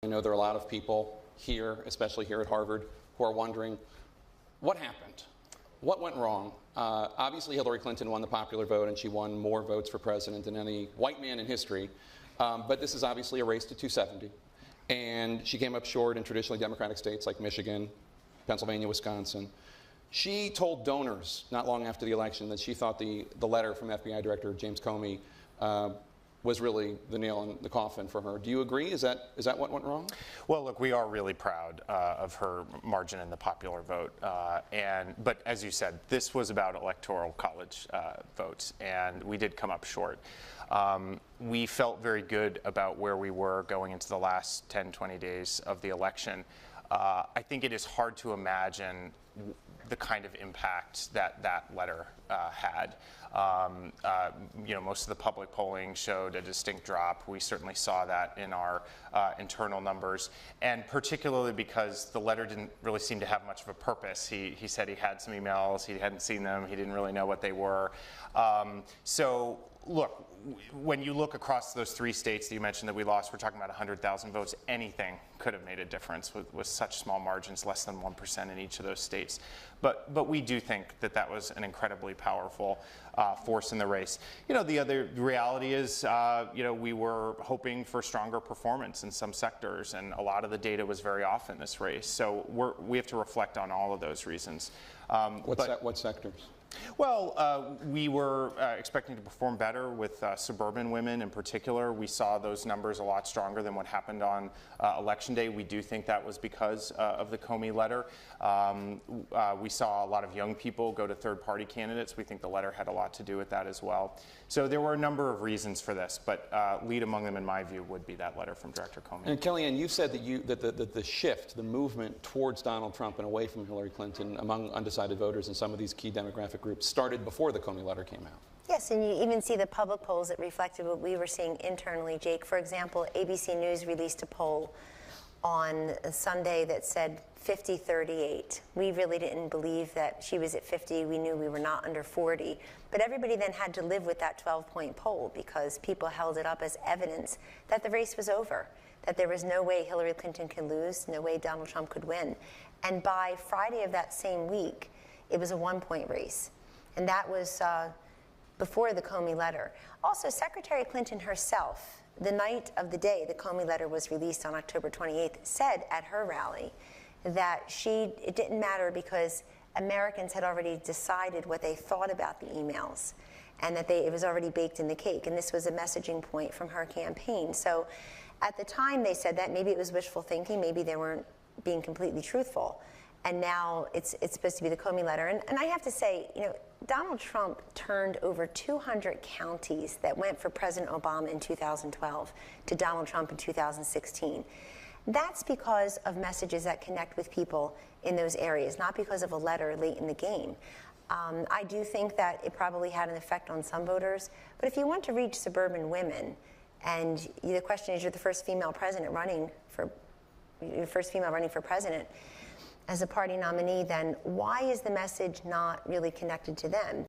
I know there are a lot of people here, especially here at Harvard, who are wondering, what happened? What went wrong? Obviously, Hillary Clinton won the popular vote, and she won more votes for president than any white man in history. But this is obviously a race to 270. And she came up short in traditionally Democratic states like Michigan, Pennsylvania, Wisconsin. She told donors not long after the election that she thought the letter from FBI Director James Comey was really the nail in the coffin for her. Do you agree? Is that what went wrong? Well, look, we are really proud of her margin in the popular vote. But as you said, this was about electoral college votes, and we did come up short. We felt very good about where we were going into the last 10, 20 days of the election. I think it is hard to imagine the kind of impact that letter had. Most of the public polling showed a distinct drop. We certainly saw that in our internal numbers, and particularly because the letter didn't really seem to have much of a purpose. He said he had some emails, he hadn't seen them, he didn't really know what they were. So look, when you look across those 3 states that you mentioned that we lost, we're talking about 100,000 votes. Anything could have made a difference with such small margins, less than 1% in each of those states. But we do think that was an incredibly powerful force in the race. The other reality is, we were hoping for stronger performance in some sectors, and a lot of the data was very off in this race. So we have to reflect on all of those reasons. What sectors? Well, we were expecting to perform better with suburban women in particular. We saw those numbers a lot stronger than what happened on Election Day. We do think that was because of the Comey letter. We saw a lot of young people go to third-party candidates. We think the letter had a lot to do with that as well. So there were a number of reasons for this, but lead among them, in my view, would be that letter from Director Comey. And Kellyanne, you said that the shift, the movement towards Donald Trump and away from Hillary Clinton among undecided voters in some of these key demographic groups started before the Comey letter came out. Yes, and you even see the public polls that reflected what we were seeing internally, Jake. For example, ABC News released a poll on Sunday that said 50-38. We really didn't believe that she was at 50. We knew we were not under 40. But everybody then had to live with that 12-point poll because people held it up as evidence that the race was over, that there was no way Hillary Clinton could lose, no way Donald Trump could win. And by Friday of that same week, it was a 1-point race. And that was before the Comey letter. Also, Secretary Clinton herself, the night of the day the Comey letter was released on October 28th, said at her rally that it didn't matter because Americans had already decided what they thought about the emails and that it was already baked in the cake. And this was a messaging point from her campaign. So at the time they said that, maybe it was wishful thinking, maybe they weren't being completely truthful. And now it's supposed to be the Comey letter. And I have to say, Donald Trump turned over 200 counties that went for President Obama in 2012 to Donald Trump in 2016. That's because of messages that connect with people in those areas, not because of a letter late in the game. I do think that it probably had an effect on some voters. But if you want to reach suburban women, and the question is, you're the first female running for president as a party nominee, then why is the message not really connected to them?